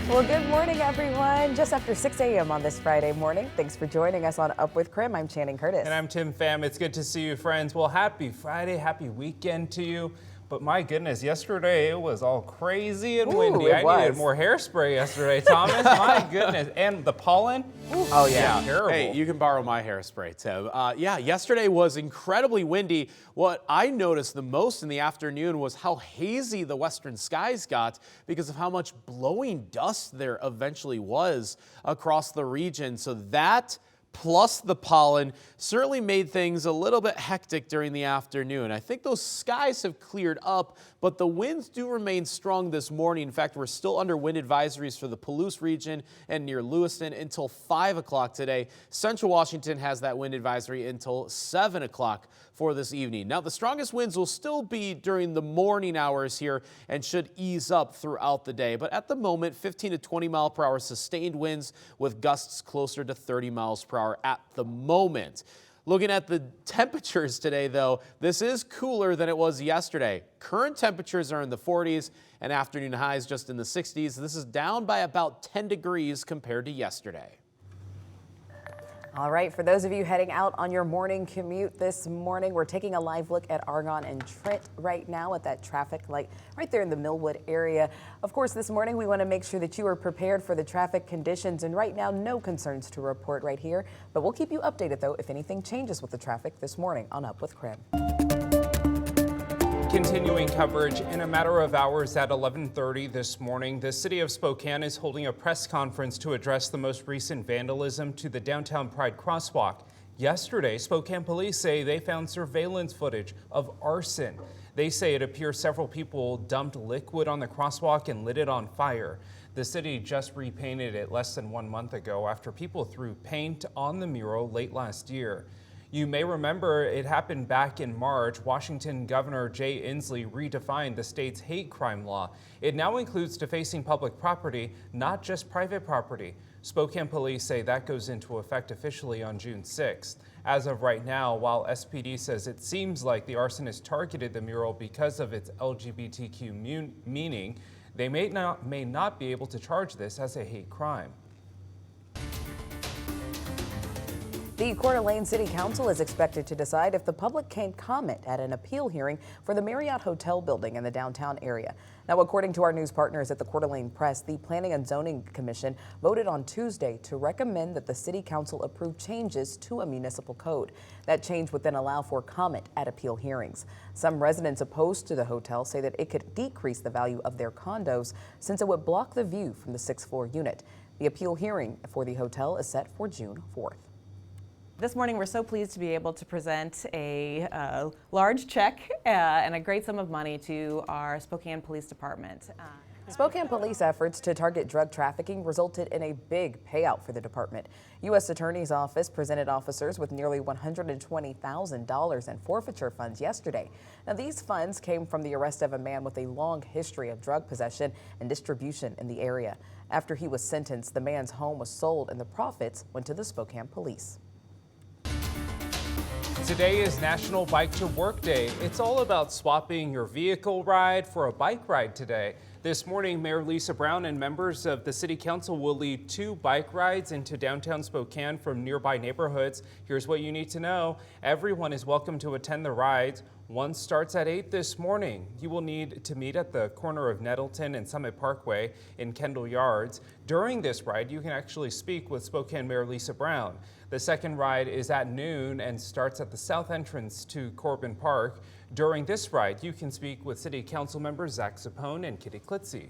Well, good morning, everyone. Just after 6 a.m. on this Friday morning. Thanks for joining us on Up with KREM. I'm Channing Curtis. And I'm Tim Pham. It's good to see you, friends. Well, happy Friday, happy weekend to you. But my goodness, yesterday it was all crazy and windy. I needed more hairspray yesterday, Thomas. My goodness. And the pollen. Oh, yeah. Terrible. Hey, you can borrow my hairspray, Tim. Yeah, yesterday was incredibly windy. What I noticed the most in the afternoon was how hazy the western skies got because of how much blowing dust there eventually was across the region. So that, plus the pollen, certainly made things a little bit hectic during the afternoon. I think those skies have cleared up, but the winds do remain strong this morning. In fact, we're still under wind advisories for the Palouse region and near Lewiston until 5 o'clock today. Central Washington has that wind advisory until 7 o'clock for this evening. Now, the strongest winds will still be during the morning hours here and should ease up throughout the day. But at the moment, 15 to 20 mile per hour sustained winds with gusts closer to 30 miles per hour at the moment. Looking at the temperatures today, though, this is cooler than it was yesterday. Current temperatures are in the 40s and afternoon highs just in the 60s. This is down by about 10 degrees compared to yesterday. All right, for those of you heading out on your morning commute this morning, we're taking a live look at Argonne and Trent right now at that traffic light right there in the Millwood area. Of course, this morning we want to make sure that you are prepared for the traffic conditions, and right now no concerns to report right here, but we'll keep you updated though if anything changes with the traffic this morning on Up with KREM. Continuing coverage in a matter of hours at 11:30 this morning, the city of Spokane is holding a press conference to address the most recent vandalism to the downtown Pride crosswalk. Yesterday, Spokane police say they found surveillance footage of arson. They say it appears several people dumped liquid on the crosswalk and lit it on fire. The city just repainted it less than 1 month ago after people threw paint on the mural late last year. You may remember it happened back in March. Washington Governor Jay Inslee redefined the state's hate crime law. It now includes defacing public property, not just private property. Spokane police say that goes into effect officially on June 6th. As of right now, while SPD says it seems like the arsonist targeted the mural because of its LGBTQ meaning, they may not be able to charge this as a hate crime. The Coeur d'Alene City Council is expected to decide if the public can comment at an appeal hearing for the Marriott Hotel building in the downtown area. Now, according to our news partners at the Coeur d'Alene Press, the Planning and Zoning Commission voted on Tuesday to recommend that the City Council approve changes to a municipal code. That change would then allow for comment at appeal hearings. Some residents opposed to the hotel say that it could decrease the value of their condos since it would block the view from the 6th floor unit. The appeal hearing for the hotel is set for June 4th. This morning, we're so pleased to be able to present a large check and a great sum of money to our Spokane Police Department. Spokane police efforts to target drug trafficking resulted in a big payout for the department. U.S. Attorney's Office presented officers with nearly $120,000 in forfeiture funds yesterday. Now, these funds came from the arrest of a man with a long history of drug possession and distribution in the area. After he was sentenced, the man's home was sold and the profits went to the Spokane police. Today is National Bike to Work Day. It's all about swapping your vehicle ride for a bike ride today. This morning, Mayor Lisa Brown and members of the City Council will lead 2 bike rides into downtown Spokane from nearby neighborhoods. Here's what you need to know. Everyone is welcome to attend the rides. One starts at 8 this morning. You will need to meet at the corner of Nettleton and Summit Parkway in Kendall Yards. During this ride, you can actually speak with Spokane Mayor Lisa Brown. The second ride is at noon and starts at the south entrance to Corbin Park. During this ride, you can speak with City Council members Zach Sapone and Kitty Klitze.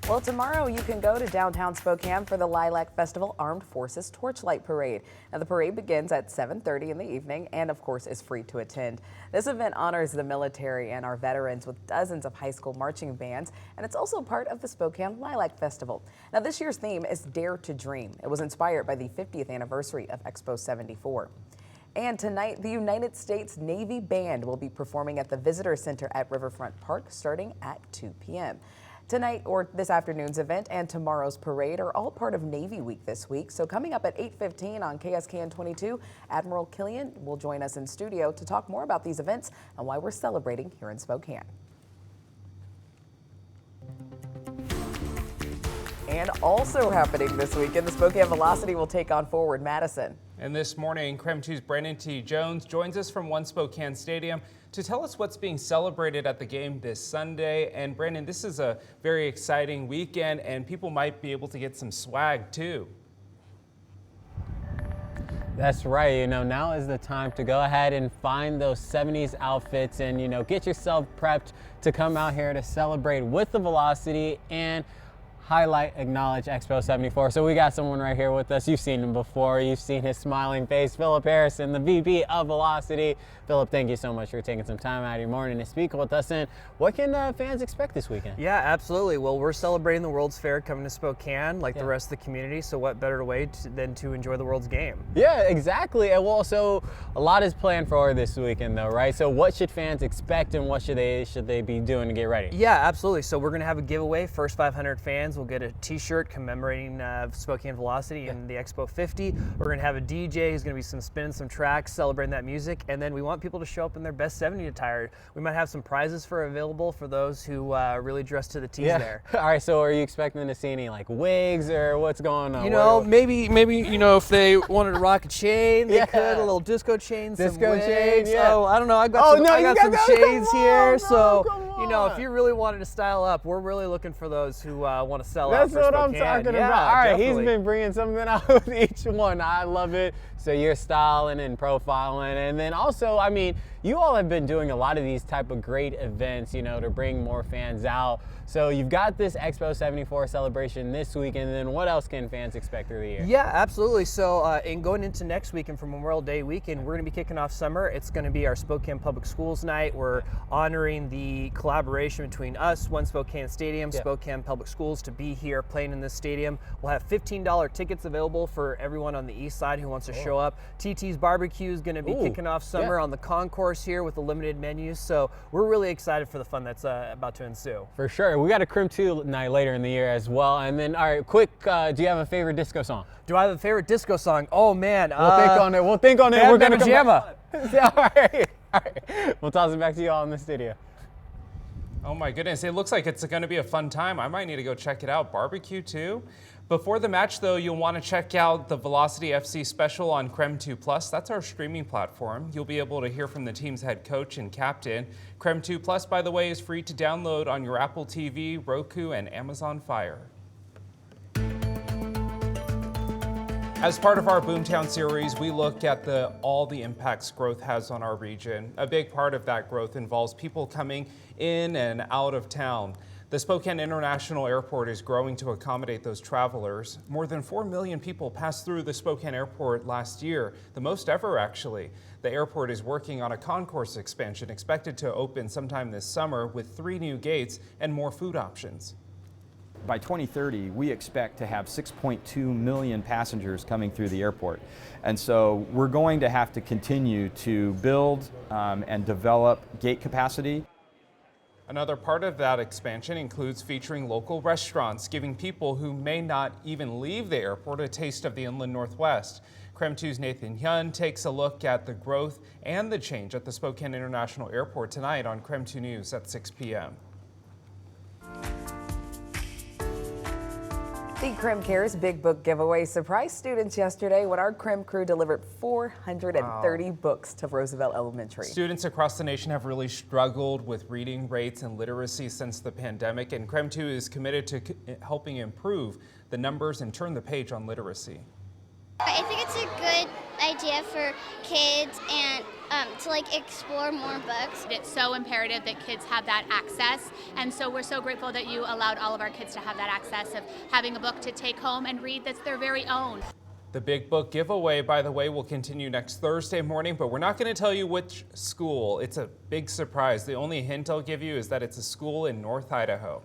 Well, tomorrow you can go to downtown Spokane for the Lilac Festival Armed Forces Torchlight Parade. Now, the parade begins at 7:30 in the evening and, of course, is free to attend. This event honors the military and our veterans with dozens of high school marching bands, and it's also part of the Spokane Lilac Festival. Now, this year's theme is Dare to Dream. It was inspired by the 50th anniversary of Expo 74. And tonight, the United States Navy Band will be performing at the Visitor Center at Riverfront Park starting at 2 p.m. Tonight, or this afternoon's event, and tomorrow's parade are all part of Navy Week this week. So coming up at 8:15 on KSKN 22, Admiral Killian will join us in studio to talk more about these events and why we're celebrating here in Spokane. And also happening this weekend, the Spokane Velocity will take on Forward Madison. And this morning, KREM 2's Brandon T. Jones joins us from One Spokane Stadium to tell us what's being celebrated at the game this Sunday. And Brandon, this is a very exciting weekend, and people might be able to get some swag too. That's right. Now is the time to go ahead and find those 70s outfits and, get yourself prepped to come out here to celebrate with the Velocity and highlight, acknowledge Expo 74. So we got someone right here with us. You've seen him before. You've seen his smiling face. Philip Harrison, the VP of Velocity. Philip, thank you so much for taking some time out of your morning to speak with us. And what can fans expect this weekend? Yeah, absolutely. Well, we're celebrating the World's Fair coming to Spokane like the rest of the community. So what better way than to enjoy the World's game? Yeah, exactly. And well, so a lot is planned for this weekend though, right? So what should fans expect and what should they be doing to get ready? Yeah, absolutely. So we're going to have a giveaway. First 500 fans will get a t-shirt commemorating Spokane Velocity and the Expo 50. We're going to have a DJ who's going to be spinning some tracks, celebrating that music. And then we want people to show up in their best 70 attire. We might have some prizes available for those who really dress to the T's there. All right, so are you expecting to see any like wigs or what's going on? Maybe if they wanted to rock a chain, they could, a little disco chain, some wigs. Oh, I don't know. I got some shades here. If you really wanted to style up, we're really looking for those who want to sell out. That's what I'm talking about. All right, definitely. He's been bringing something out with each one. I love it. So you're styling and profiling, and then also, I mean, you all have been doing a lot of these type of great events, to bring more fans out. So you've got this Expo 74 celebration this week, and then what else can fans expect through the year? Yeah, absolutely. So in going into next weekend for Memorial Day weekend, we're going to be kicking off summer. It's going to be our Spokane Public Schools night. We're honoring the collaboration between us, One Spokane Stadium, Spokane Public Schools to be here playing in this stadium. We'll have $15 tickets available for everyone on the east side who wants to show up. TT's Barbecue is going to be kicking off summer on the concourse here with a limited menu. So we're really excited for the fun that's about to ensue. For sure. We got a KREM 2 night later in the year as well. And then, all right, quick, do you have a favorite disco song? Do I have a favorite disco song? Oh, man. We'll think on it. We're going to Pajama. All right. We'll toss it back to you all in the studio. Oh my goodness, it looks like it's going to be a fun time. I might need to go check it out. Barbecue too. Before the match though, you'll want to check out the Velocity FC special on KREM 2 Plus. That's our streaming platform. You'll be able to hear from the team's head coach and captain. KREM 2 Plus, by the way, is free to download on your Apple TV, Roku, and Amazon Fire. As part of our Boomtown series, we look at all the impacts growth has on our region. A big part of that growth involves people coming in and out of town. The Spokane International Airport is growing to accommodate those travelers. More than 4 million people passed through the Spokane Airport last year, the most ever actually. The airport is working on a concourse expansion expected to open sometime this summer with 3 new gates and more food options. By 2030, we expect to have 6.2 million passengers coming through the airport. And so we're going to have to continue to build and develop gate capacity. Another part of that expansion includes featuring local restaurants, giving people who may not even leave the airport a taste of the Inland Northwest. KREM 2's Nathan Hyun takes a look at the growth and the change at the Spokane International Airport tonight on KREM 2 News at 6 p.m. The KREM Cares Big Book Giveaway surprised students yesterday when our KREM crew delivered 430 books to Roosevelt Elementary. Students across the nation have really struggled with reading rates and literacy since the pandemic, and KREM 2 is committed to helping improve the numbers and turn the page on literacy. I think it's a good idea for kids and to explore more books. It's so imperative that kids have that access, and so we're so grateful that you allowed all of our kids to have that access of having a book to take home and read that's their very own. The Big Book giveaway, by the way, will continue next Thursday morning, but we're not going to tell you which school. It's a big surprise. The only hint I'll give you is that it's a school in North Idaho.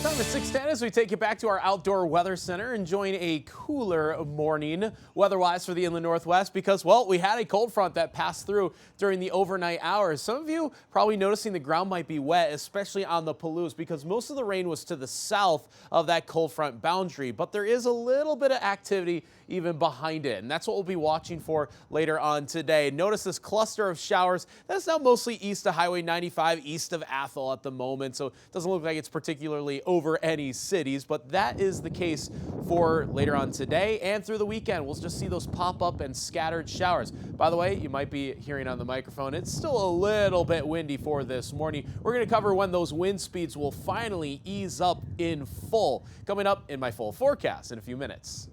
Time at 6:10 as we take you back to our outdoor weather center, enjoying a cooler morning weather-wise for the Inland Northwest because, well, we had a cold front that passed through during the overnight hours. Some of you probably noticing the ground might be wet, especially on the Palouse, because most of the rain was to the south of that cold front boundary, but there is a little bit of activity even behind it, and that's what we'll be watching for later on today. Notice this cluster of showers that's now mostly east of Highway 95, east of Athol at the moment, so it doesn't look like it's particularly necessarily over any cities, but that is the case for later on today and through the weekend. We'll just see those pop up and scattered showers. By the way, you might be hearing on the microphone, it's still a little bit windy for this morning. We're going to cover when those wind speeds will finally ease up in full, coming up in my full forecast in a few minutes.